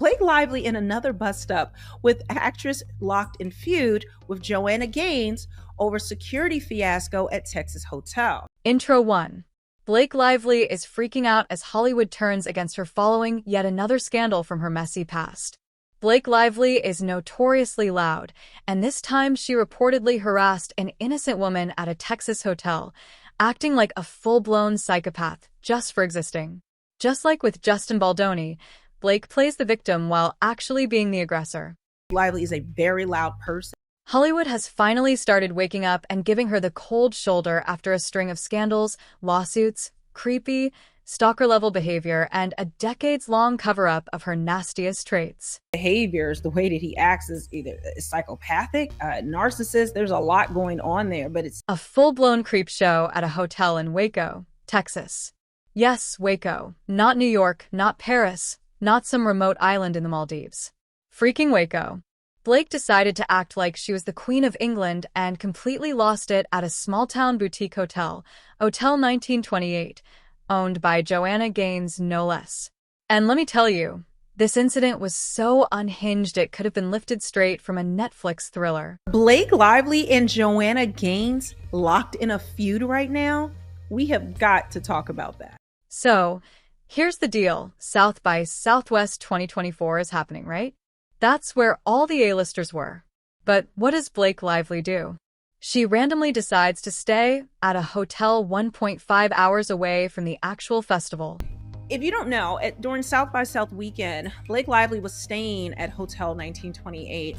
Blake Lively in another bust-up, with actress locked in feud with Joanna Gaines over security fiasco at Texas hotel. Intro 1. Blake Lively is freaking out as Hollywood turns against her following yet another scandal from her messy past. Blake Lively is notoriously loud, and this time she reportedly harassed an innocent woman at a Texas hotel, acting like a full-blown psychopath just for existing. Just like with Justin Baldoni, Blake plays the victim while actually being the aggressor. Lively is a very loud person. Hollywood has finally started waking up and giving her the cold shoulder after a string of scandals, lawsuits, creepy, stalker-level behavior, and a decades-long cover-up of her nastiest traits. Behaviors, the way that he acts is either psychopathic, narcissist. There's a lot going on there, but it's a full-blown creep show at a hotel in Waco, Texas. Yes, Waco. Not New York, not Paris, not some remote island in the Maldives. Freaking Waco. Blake decided to act like she was the Queen of England and completely lost it at a small-town boutique hotel, Hotel 1928, owned by Joanna Gaines, no less. And let me tell you, this incident was so unhinged it could have been lifted straight from a Netflix thriller. Blake Lively and Joanna Gaines locked in a feud right now? We have got to talk about that. So, here's the deal. South by Southwest 2024 is happening, right? That's where all the A-listers were. But what does Blake Lively do? She randomly decides to stay at a hotel 1.5 hours away from the actual festival. If you don't know, during South by South weekend, Blake Lively was staying at Hotel 1928,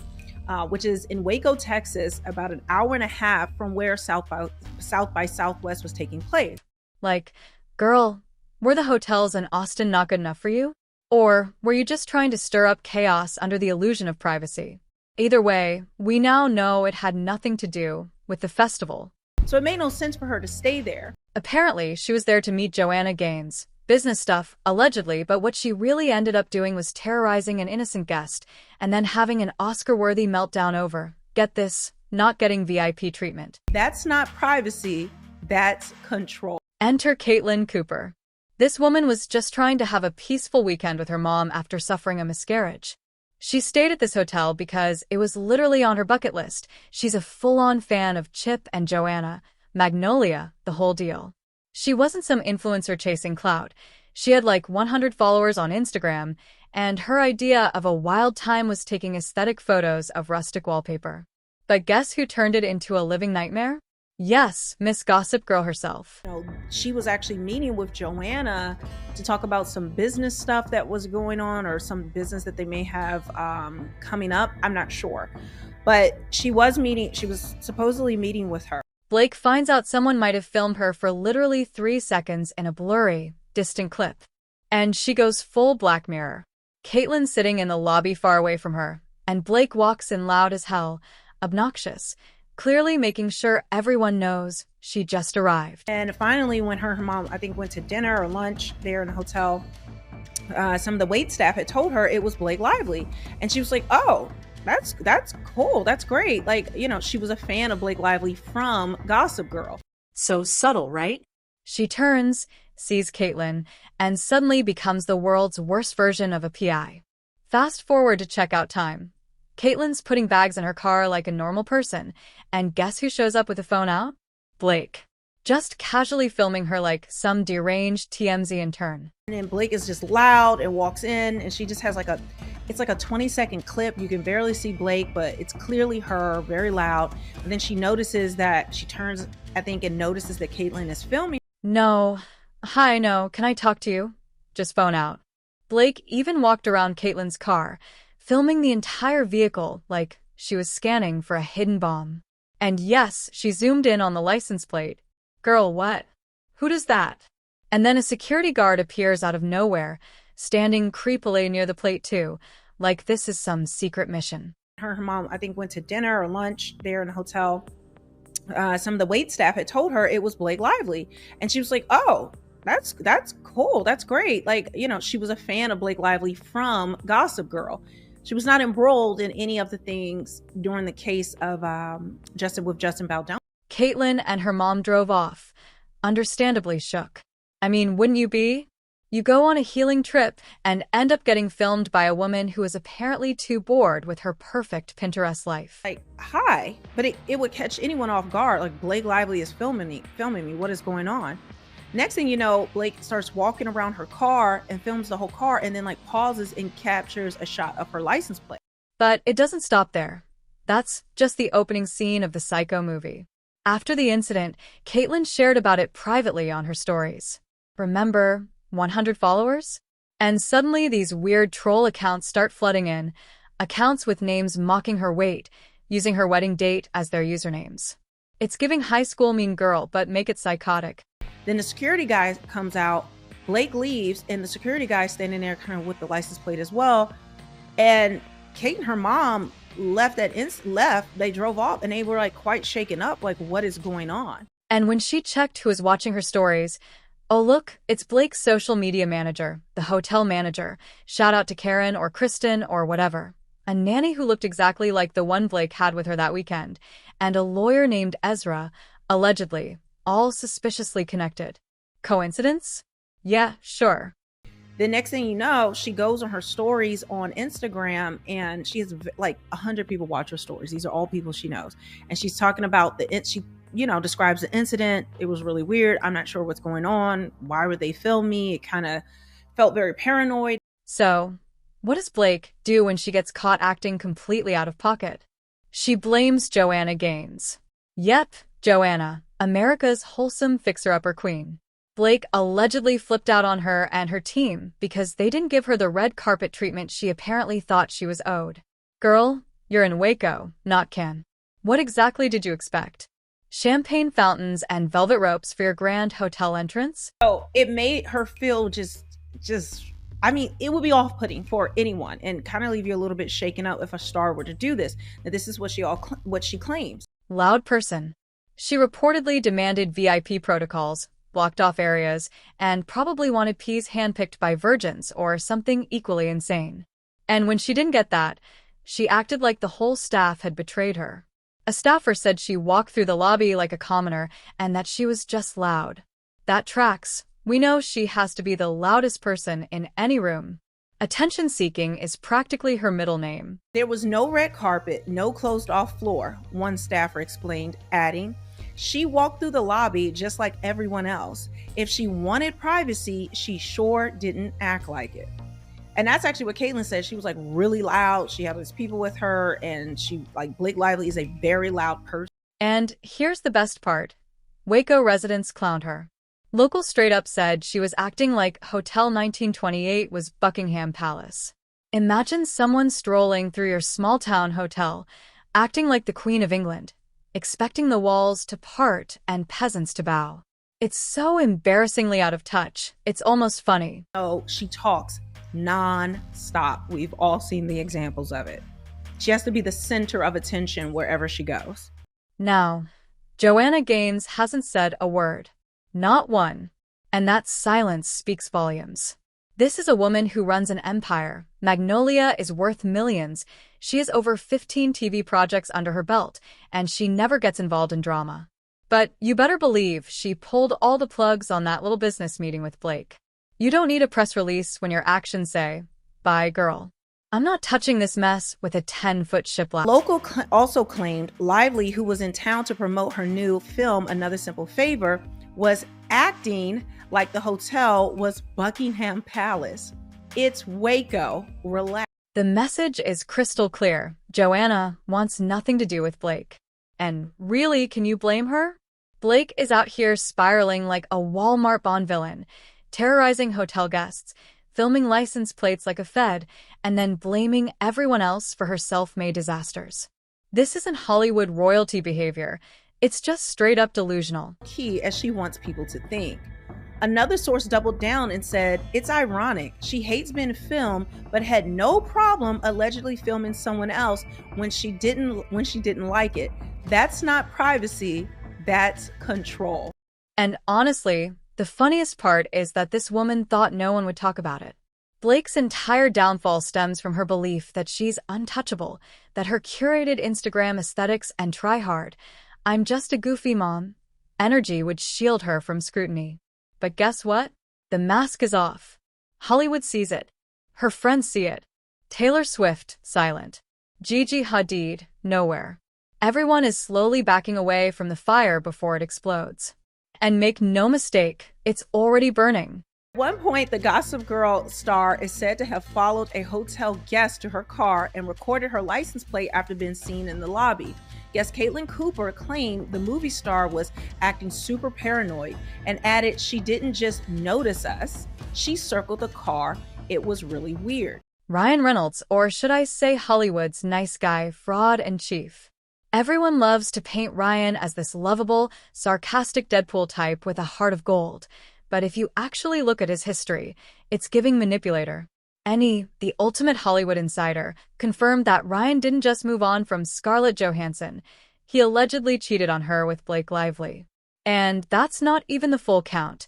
which is in Waco, Texas, about an hour and a half from where South by Southwest was taking place. Like, girl, were the hotels in Austin not good enough for you? Or were you just trying to stir up chaos under the illusion of privacy? Either way, we now know it had nothing to do with the festival. So it made no sense for her to stay there. Apparently, she was there to meet Joanna Gaines. Business stuff, allegedly, but what she really ended up doing was terrorizing an innocent guest and then having an Oscar-worthy meltdown over, get this, not getting VIP treatment. That's not privacy, that's control. Enter Caitlin Cooper. This woman was just trying to have a peaceful weekend with her mom after suffering a miscarriage. She stayed at this hotel because it was literally on her bucket list. She's a full-on fan of Chip and Joanna, Magnolia, the whole deal. She wasn't some influencer chasing clout. She had like 100 followers on Instagram, and her idea of a wild time was taking aesthetic photos of rustic wallpaper. But guess who turned it into a living nightmare? Yes, Miss Gossip Girl herself. She was actually meeting with Joanna to talk about some business stuff that was going on, or some business that they may have coming up. I'm not sure. But she was supposedly meeting with her. Blake finds out someone might have filmed her for literally 3 seconds in a blurry, distant clip. And she goes full Black Mirror. Caitlin's sitting in the lobby far away from her, and Blake walks in loud as hell, obnoxious, clearly making sure everyone knows she just arrived. And finally, when her mom, I think, went to dinner or lunch there in the hotel, some of the wait staff had told her it was Blake Lively. And she was like, oh, that's cool. That's great. Like, she was a fan of Blake Lively from Gossip Girl. So subtle, right? She turns, sees Caitlin, and suddenly becomes the world's worst version of a PI. Fast forward to checkout time. Caitlin's putting bags in her car like a normal person, and guess who shows up with the phone out? Blake. Just casually filming her like some deranged TMZ intern. And then Blake is just loud and walks in, and she just has it's like a 20-second clip. You can barely see Blake, but it's clearly her, very loud. And then she notices that, she turns, I think, and notices that Caitlin is filming. No. Hi, no, can I talk to you? Just phone out. Blake even walked around Caitlin's car, filming the entire vehicle like she was scanning for a hidden bomb. And yes, she zoomed in on the license plate. Girl, what? Who does that? And then a security guard appears out of nowhere, standing creepily near the plate too, like this is some secret mission. Her mom, I think, went to dinner or lunch there in the hotel. Some of the wait staff had told her it was Blake Lively. And she was like, oh, that's cool. That's great. Like, she was a fan of Blake Lively from Gossip Girl. She was not embroiled in any of the things during the case of Justin Baldoni. Caitlin and her mom drove off, understandably shook. I mean, wouldn't you be? You go on a healing trip and end up getting filmed by a woman who is apparently too bored with her perfect Pinterest life. Like, hi, but it would catch anyone off guard. Like, Blake Lively is filming me. What is going on? Next thing you know, Blake starts walking around her car and films the whole car, and then like pauses and captures a shot of her license plate. But it doesn't stop there. That's just the opening scene of the Psycho movie. After the incident, Caitlyn shared about it privately on her stories. Remember 100 followers? And suddenly these weird troll accounts start flooding in, accounts with names mocking her weight, using her wedding date as their usernames. It's giving high school mean girl, but make it psychotic. Then the security guy comes out, Blake leaves, and the security guy standing there kind of with the license plate as well. And Kate and her mom left, they drove off, and they were like quite shaken up, like, what is going on? And when she checked who was watching her stories, oh look, it's Blake's social media manager, the hotel manager. Shout out to Karen or Kristen or whatever. A nanny who looked exactly like the one Blake had with her that weekend, and a lawyer named Ezra, allegedly, all suspiciously connected. Coincidence? Yeah, sure. The next thing you know, she goes on her stories on Instagram, and she has like 100 people watch her stories. These are all people she knows. And she's talking about she describes the incident. It was really weird. I'm not sure what's going on. Why would they film me? It kind of felt very paranoid. So, what does Blake do when she gets caught acting completely out of pocket? She blames Joanna Gaines. Yep, Joanna, America's wholesome fixer-upper queen. Blake allegedly flipped out on her and her team because they didn't give her the red carpet treatment she apparently thought she was owed. Girl, you're in Waco, not Cannes. What exactly did you expect? Champagne fountains and velvet ropes for your grand hotel entrance? Oh, it made her feel I mean, it would be off-putting for anyone and kind of leave you a little bit shaken up if a star were to do this. That this is what she claims. Loud person. She reportedly demanded VIP protocols, blocked off areas, and probably wanted peas handpicked by virgins or something equally insane. And when she didn't get that, she acted like the whole staff had betrayed her. A staffer said she walked through the lobby like a commoner and that she was just loud. That tracks. We know she has to be the loudest person in any room. Attention-seeking is practically her middle name. There was no red carpet, no closed-off floor, one staffer explained, adding, she walked through the lobby just like everyone else. If she wanted privacy, she sure didn't act like it. And that's actually what Caitlyn said. She was like really loud. She had these people with her, and Blake Lively is a very loud person. And here's the best part. Waco residents clowned her. Locals straight up said she was acting like Hotel 1928 was Buckingham Palace. Imagine someone strolling through your small-town hotel, acting like the Queen of England, expecting the walls to part and peasants to bow. It's so embarrassingly out of touch. It's almost funny. Oh, she talks non-stop. We've all seen the examples of it. She has to be the center of attention wherever she goes. Now, Joanna Gaines hasn't said a word. Not one. And that silence speaks volumes. This is a woman who runs an empire. Magnolia is worth millions. She has over 15 TV projects under her belt, and she never gets involved in drama. But you better believe she pulled all the plugs on that little business meeting with Blake. You don't need a press release when your actions say, bye, girl. I'm not touching this mess with a 10-foot shiplap. Local also claimed Lively, who was in town to promote her new film, Another Simple Favor, was acting like the hotel was Buckingham Palace. It's Waco. Relax. The message is crystal clear. Joanna wants nothing to do with Blake. And really, can you blame her? Blake is out here spiraling like a Walmart Bond villain, terrorizing hotel guests, filming license plates like a Fed, and then blaming everyone else for her self-made disasters. This isn't Hollywood royalty behavior. It's just straight-up delusional. Key as she wants people to think. Another source doubled down and said, it's ironic. She hates being filmed, but had no problem allegedly filming someone else when she didn't like it. That's not privacy, that's control. And honestly, the funniest part is that this woman thought no one would talk about it. Blake's entire downfall stems from her belief that she's untouchable, that her curated Instagram aesthetics and try hard, I'm just a goofy mom, energy would shield her from scrutiny. But guess what? The mask is off. Hollywood sees it. Her friends see it. Taylor Swift, silent. Gigi Hadid, nowhere. Everyone is slowly backing away from the fire before it explodes. And make no mistake, it's already burning. At one point, the Gossip Girl star is said to have followed a hotel guest to her car and recorded her license plate after being seen in the lobby. Guest Caitlin Cooper claimed the movie star was acting super paranoid and added she didn't just notice us, she circled the car. It was really weird. Ryan Reynolds, or should I say Hollywood's nice guy, fraud and chief. Everyone loves to paint Ryan as this lovable, sarcastic Deadpool type with a heart of gold. But if you actually look at his history, it's giving manipulator. The ultimate Hollywood insider, confirmed that Ryan didn't just move on from Scarlett Johansson. He allegedly cheated on her with Blake Lively. And that's not even the full count.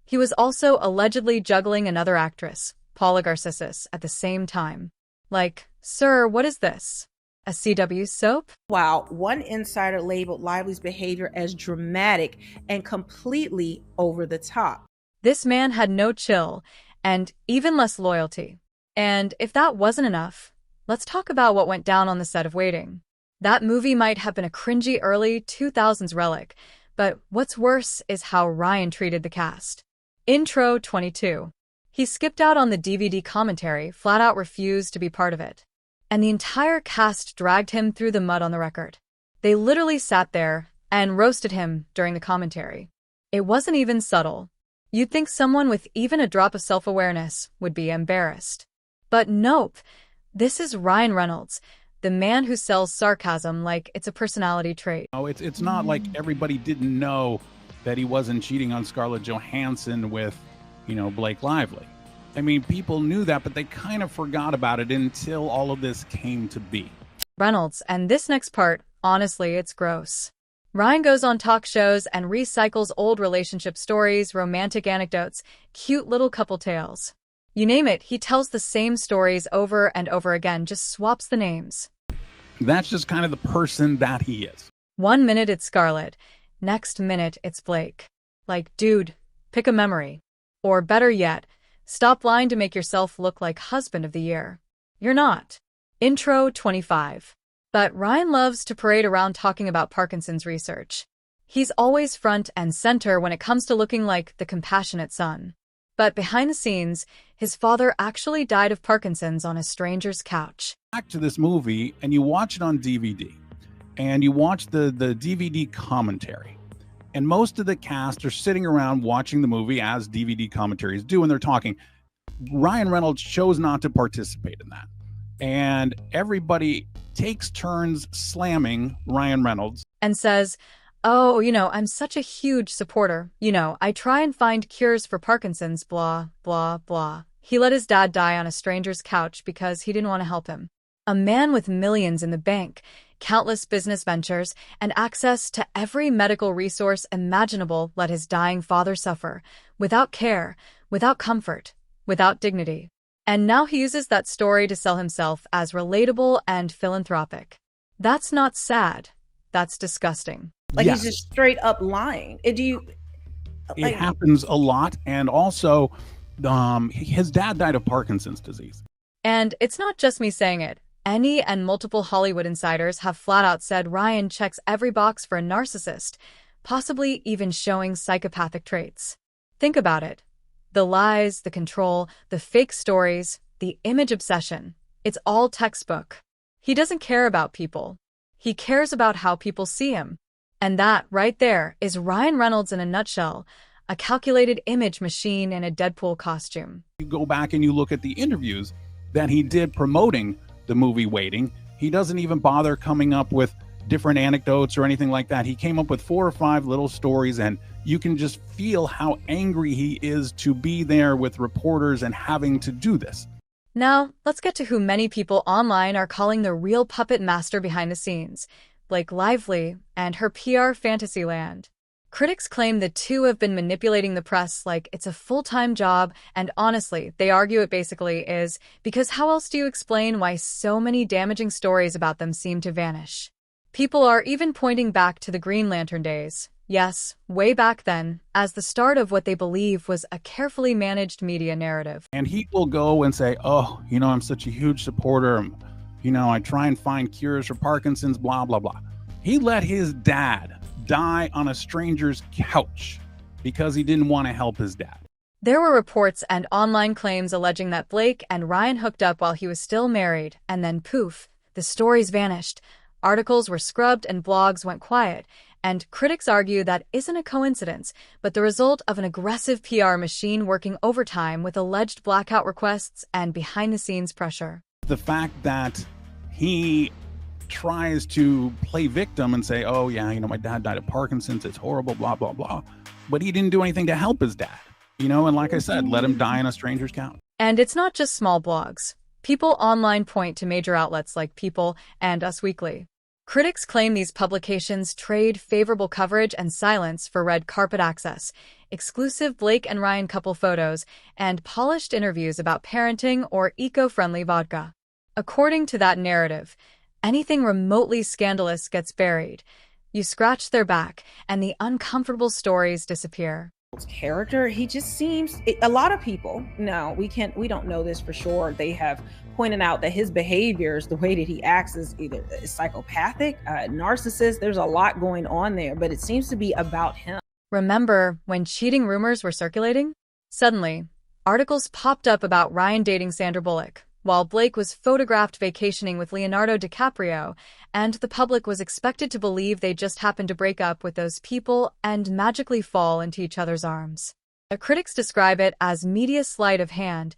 He was also allegedly juggling another actress, Paula Garces, at the same time. Like, sir, what is this? A CW soap? Wow, one insider labeled Lively's behavior as dramatic and completely over the top. This man had no chill, and even less loyalty. And if that wasn't enough, let's talk about what went down on the set of Waiting. That movie might have been a cringy early 2000s relic, but what's worse is how Ryan treated the cast. Intro 22. He skipped out on the DVD commentary, flat out refused to be part of it. And the entire cast dragged him through the mud on the record. They literally sat there and roasted him during the commentary. It wasn't even subtle. You'd think someone with even a drop of self-awareness would be embarrassed. But nope, this is Ryan Reynolds, the man who sells sarcasm like it's a personality trait. Oh, it's not like everybody didn't know that he wasn't cheating on Scarlett Johansson with, Blake Lively. I mean, people knew that, but they kind of forgot about it until all of this came to be. Reynolds, and this next part, honestly, it's gross. Ryan goes on talk shows and recycles old relationship stories, romantic anecdotes, cute little couple tales. You name it, he tells the same stories over and over again, just swaps the names. That's just kind of the person that he is. 1 minute it's Scarlett, next minute it's Blake. Like, dude, pick a memory. Or better yet, stop lying to make yourself look like husband of the year. You're not. Intro 25. But Ryan loves to parade around talking about Parkinson's research. He's always front and center when it comes to looking like the compassionate son. But behind the scenes, his father actually died of Parkinson's on a stranger's couch. Back to this movie, and you watch it on DVD, and you watch the DVD commentary. And most of the cast are sitting around watching the movie as DVD commentaries do, and they're talking. Ryan Reynolds chose not to participate in that. And everybody takes turns slamming Ryan Reynolds. And says, oh, I'm such a huge supporter. I try and find cures for Parkinson's, blah, blah, blah. He let his dad die on a stranger's couch because he didn't want to help him. A man with millions in the bank, countless business ventures, and access to every medical resource imaginable let his dying father suffer, without care, without comfort, without dignity. And now he uses that story to sell himself as relatable and philanthropic. That's not sad. That's disgusting. Like, yes. He's just straight up lying. It happens a lot. And also, his dad died of Parkinson's disease. And it's not just me saying it. Any and multiple Hollywood insiders have flat out said Ryan checks every box for a narcissist, possibly even showing psychopathic traits. Think about it. The lies, the control, the fake stories, the image obsession. It's all textbook. He doesn't care about people. He cares about how people see him. And that, right there, is Ryan Reynolds in a nutshell, a calculated image machine in a Deadpool costume. You go back and you look at the interviews that he did promoting the movie Waiting. He doesn't even bother coming up with different anecdotes or anything like that. He came up with 4 or 5 little stories, and you can just feel how angry he is to be there with reporters and having to do this. Now, let's get to who many people online are calling the real puppet master behind the scenes, Blake Lively and her PR fantasy land. Critics claim the two have been manipulating the press like it's a full-time job, and honestly, they argue it basically is, because how else do you explain why so many damaging stories about them seem to vanish? People are even pointing back to the Green Lantern days, Yes, way back then, as the start of what they believe was a carefully managed media narrative. And he will go and say, oh, I'm such a huge supporter. I try and find cures for Parkinson's, blah, blah, blah. He let his dad die on a stranger's couch because he didn't want to help his dad. There were reports and online claims alleging that Blake and Ryan hooked up while he was still married, and then poof, the stories vanished. Articles were scrubbed and blogs went quiet, and critics argue that isn't a coincidence, but the result of an aggressive PR machine working overtime with alleged blackout requests and behind-the-scenes pressure. The fact that he tries to play victim and say, oh yeah, my dad died of Parkinson's, it's horrible, blah, blah, blah. But he didn't do anything to help his dad. And like I said, let him die on a stranger's couch. And it's not just small blogs. People online point to major outlets like People and Us Weekly. Critics claim these publications trade favorable coverage and silence for red carpet access, exclusive Blake and Ryan couple photos, and polished interviews about parenting or eco-friendly vodka. According to that narrative, anything remotely scandalous gets buried. You scratch their back, and the uncomfortable stories disappear. Character, he just seems, a lot of people, no, we don't know this for sure, they have pointed out that his behaviors, the way that he acts, is either psychopathic, narcissist. There's a lot going on there, but it seems to be about him. Remember when cheating rumors were circulating? Suddenly, articles popped up about Ryan dating Sandra Bullock, while Blake was photographed vacationing with Leonardo DiCaprio, and the public was expected to believe they just happened to break up with those people and magically fall into each other's arms. Critics describe it as media sleight of hand,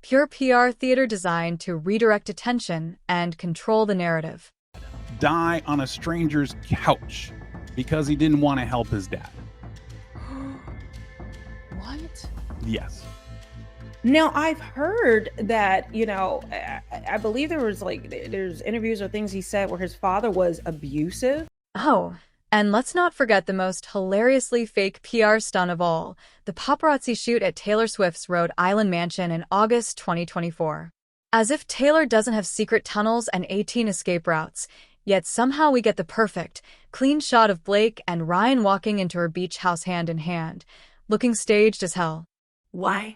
pure PR theater designed to redirect attention and control the narrative. Die on a stranger's couch because he didn't want to help his dad. What? Yes. Now, I've heard that, I believe there's interviews or things he said where his father was abusive. Oh, and let's not forget the most hilariously fake PR stunt of all, the paparazzi shoot at Taylor Swift's Rhode Island mansion in August 2024. As if Taylor doesn't have secret tunnels and 18 escape routes, yet somehow we get the perfect, clean shot of Blake and Ryan walking into her beach house hand in hand, looking staged as hell. Why?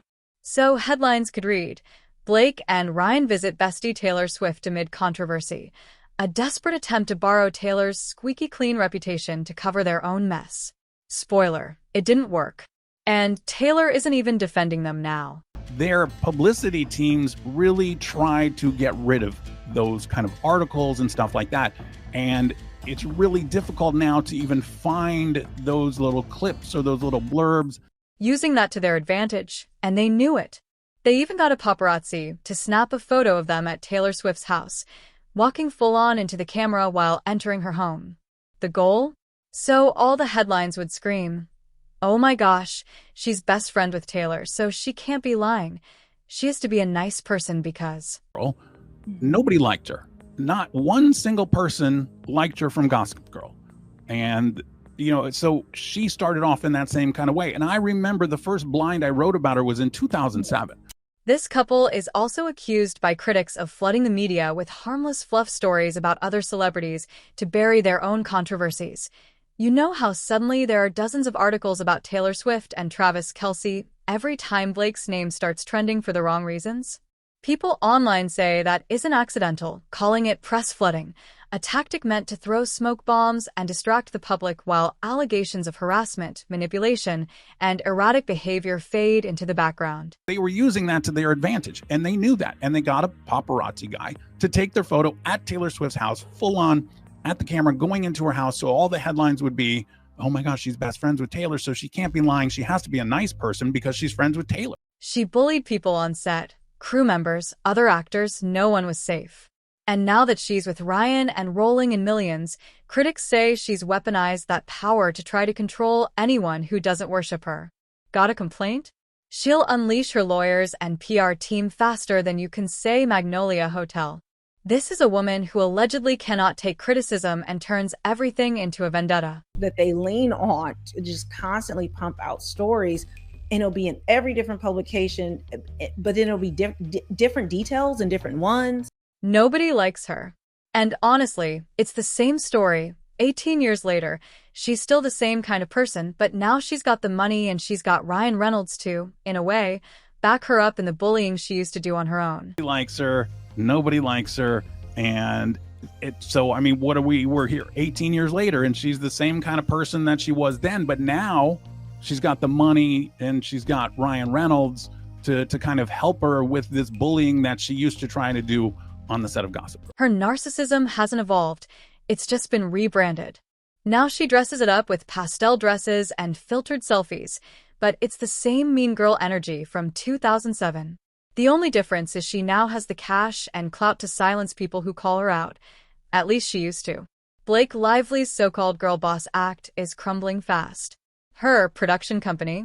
So headlines could read, Blake and Ryan visit bestie Taylor Swift amid controversy, a desperate attempt to borrow Taylor's squeaky clean reputation to cover their own mess. Spoiler, it didn't work. And Taylor isn't even defending them now. Their publicity teams really tried to get rid of those kind of articles and stuff like that. And it's really difficult now to even find those little clips or those little blurbs. Using that to their advantage, and they knew it. They even got a paparazzi to snap a photo of them at Taylor Swift's house, walking full-on into the camera while entering her home. The goal? So all the headlines would scream, oh my gosh, she's best friend with Taylor, so she can't be lying. She has to be a nice person because... Nobody liked her. Not one single person liked her from Gossip Girl. And... so she started off in that same kind of way. And I remember the first blind I wrote about her was in 2007. This couple is also accused by critics of flooding the media with harmless fluff stories about other celebrities to bury their own controversies. You know how suddenly there are dozens of articles about Taylor Swift and Travis Kelce every time Blake's name starts trending for the wrong reasons? People online say that isn't accidental, calling it press flooding, a tactic meant to throw smoke bombs and distract the public while allegations of harassment, manipulation, and erratic behavior fade into the background. They were using that to their advantage, and they knew that, and they got a paparazzi guy to take their photo at Taylor Swift's house, full on at the camera, going into her house, so all the headlines would be, oh my gosh, she's best friends with Taylor, so she can't be lying. She has to be a nice person because she's friends with Taylor. She bullied people on set, crew members, other actors, no one was safe. And now that she's with Ryan and rolling in millions, critics say she's weaponized that power to try to control anyone who doesn't worship her. Got a complaint? She'll unleash her lawyers and PR team faster than you can say Magnolia Hotel. This is a woman who allegedly cannot take criticism and turns everything into a vendetta. That they lean on to just constantly pump out stories, and it'll be in every different publication, but then it'll be different details and different ones. Nobody likes her. And honestly, it's the same story. 18 years later, She's still the same kind of person, but now she's got the money and she's got Ryan Reynolds to, in a way, back her up in the bullying she used to do on her own. Nobody likes her. Nobody likes her. And so, I mean, we're here 18 years later and she's the same kind of person that she was then, but now she's got the money and she's got Ryan Reynolds to kind of help her with this bullying that she used to try to do on the set of Gossip Girl. Her narcissism hasn't evolved. It's just been rebranded. Now she dresses it up with pastel dresses and filtered selfies, but it's the same mean girl energy from 2007. The only difference is she now has the cash and clout to silence people who call her out. At least she used to. Blake Lively's so-called girl boss act is crumbling fast. Her production company,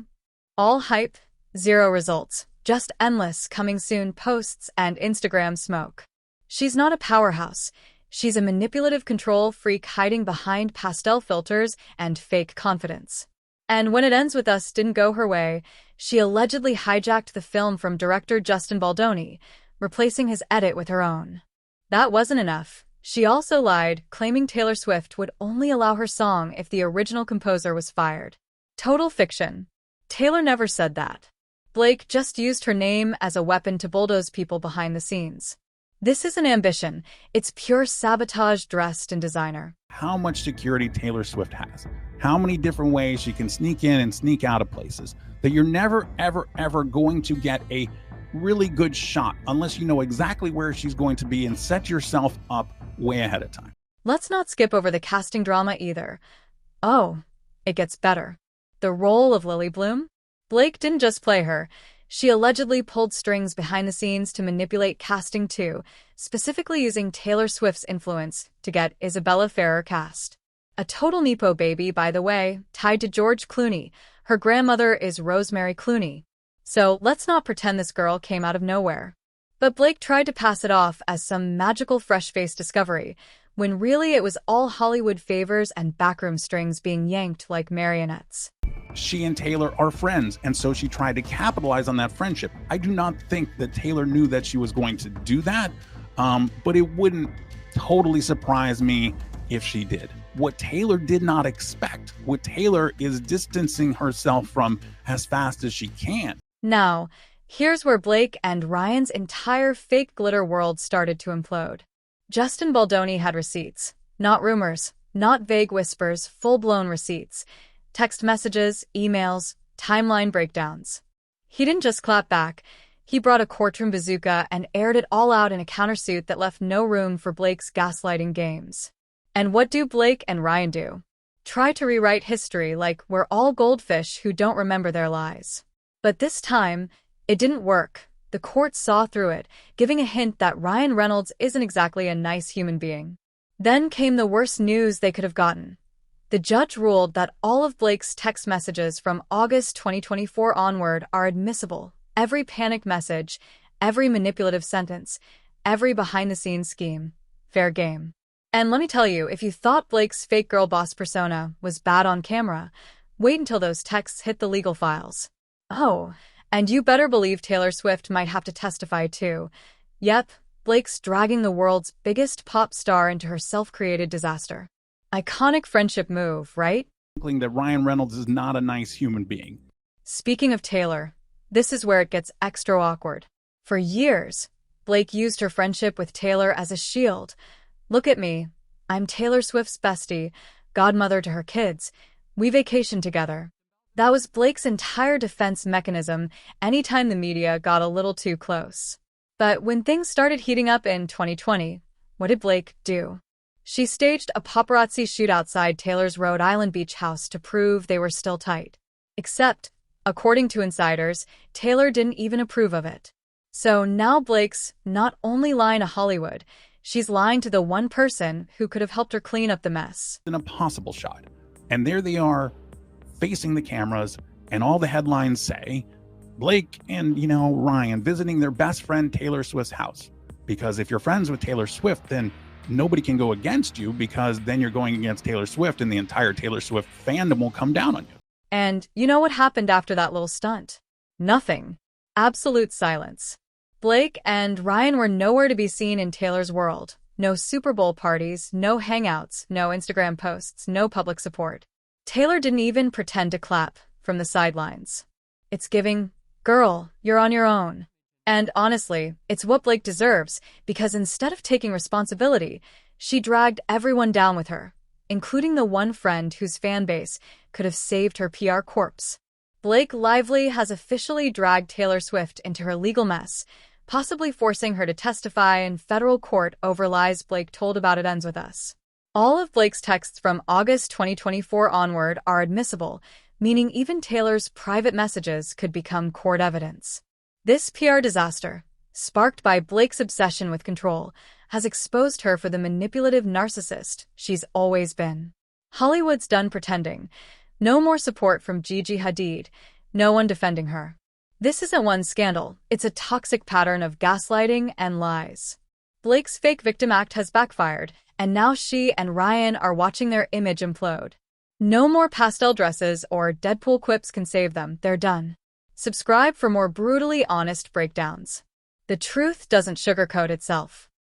all hype, zero results, just endless coming soon posts and Instagram smoke. She's not a powerhouse. She's a manipulative control freak hiding behind pastel filters and fake confidence. And when It Ends With Us didn't go her way, she allegedly hijacked the film from director Justin Baldoni, replacing his edit with her own. That wasn't enough. She also lied, claiming Taylor Swift would only allow her song if the original composer was fired. Total fiction. Taylor never said that. Blake just used her name as a weapon to bulldoze people behind the scenes. This isn't ambition. It's pure sabotage dressed in designer. How much security Taylor Swift has, how many different ways she can sneak in and sneak out of places, that you're never, ever, ever going to get a really good shot unless you know exactly where she's going to be and set yourself up way ahead of time. Let's not skip over the casting drama either. Oh, it gets better. The role of Lily Bloom? Blake didn't just play her. She allegedly pulled strings behind the scenes to manipulate casting too, specifically using Taylor Swift's influence to get Isabella Ferrer cast. A total Nepo baby, by the way, tied to George Clooney. Her grandmother is Rosemary Clooney. So let's not pretend this girl came out of nowhere. But Blake tried to pass it off as some magical fresh-faced discovery, when really it was all Hollywood favors and backroom strings being yanked like marionettes. She and Taylor are friends, and so she tried to capitalize on that friendship. I do not think that Taylor knew that she was going to do that, but it wouldn't totally surprise me if she did. What Taylor did not expect, what Taylor is distancing herself from as fast as she can. Now, here's where Blake and Ryan's entire fake glitter world started to implode. Justin Baldoni had receipts, not rumors, not vague whispers, full-blown receipts. Text messages, emails, timeline breakdowns. He didn't just clap back. He brought a courtroom bazooka and aired it all out in a countersuit that left no room for Blake's gaslighting games. And what do Blake and Ryan do? Try to rewrite history like we're all goldfish who don't remember their lies. But this time, it didn't work. The court saw through it, giving a hint that Ryan Reynolds isn't exactly a nice human being. Then came the worst news they could have gotten. The judge ruled that all of Blake's text messages from August 2024 onward are admissible. Every panic message, every manipulative sentence, every behind-the-scenes scheme. Fair game. And let me tell you, if you thought Blake's fake girl boss persona was bad on camera, wait until those texts hit the legal files. Oh, and you better believe Taylor Swift might have to testify too. Yep, Blake's dragging the world's biggest pop star into her self-created disaster. Iconic friendship move, right? That Ryan Reynolds is not a nice human being. Speaking of Taylor, this is where it gets extra awkward. For years, Blake used her friendship with Taylor as a shield. Look at me. I'm Taylor Swift's bestie, godmother to her kids. We vacation together. That was Blake's entire defense mechanism anytime the media got a little too close. But when things started heating up in 2020, what did Blake do? She staged a paparazzi shoot outside Taylor's Rhode Island beach house to prove they were still tight. Except, according to insiders, Taylor didn't even approve of it. So now Blake's not only lying to Hollywood, she's lying to the one person who could have helped her clean up the mess. An impossible shot. And there they are, facing the cameras, and all the headlines say, Blake and, Ryan visiting their best friend Taylor Swift's house. Because if you're friends with Taylor Swift, then nobody can go against you, because then you're going against Taylor Swift and the entire Taylor Swift fandom will come down on you. And you know what happened after that little stunt? Nothing. Absolute silence. Blake and Ryan were nowhere to be seen in Taylor's world. No Super Bowl parties, no hangouts, no Instagram posts, no public support. Taylor didn't even pretend to clap from the sidelines. It's giving, girl, you're on your own. And honestly, it's what Blake deserves, because instead of taking responsibility, she dragged everyone down with her, including the one friend whose fan base could have saved her PR corpse. Blake Lively has officially dragged Taylor Swift into her legal mess, possibly forcing her to testify in federal court over lies Blake told about It Ends With Us. All of Blake's texts from August 2024 onward are admissible, meaning even Taylor's private messages could become court evidence. This PR disaster, sparked by Blake's obsession with control, has exposed her for the manipulative narcissist she's always been. Hollywood's done pretending. No more support from Gigi Hadid, no one defending her. This isn't one scandal, it's a toxic pattern of gaslighting and lies. Blake's fake victim act has backfired, and now she and Ryan are watching their image implode. No more pastel dresses or Deadpool quips can save them, they're done. Subscribe for more brutally honest breakdowns. The truth doesn't sugarcoat itself.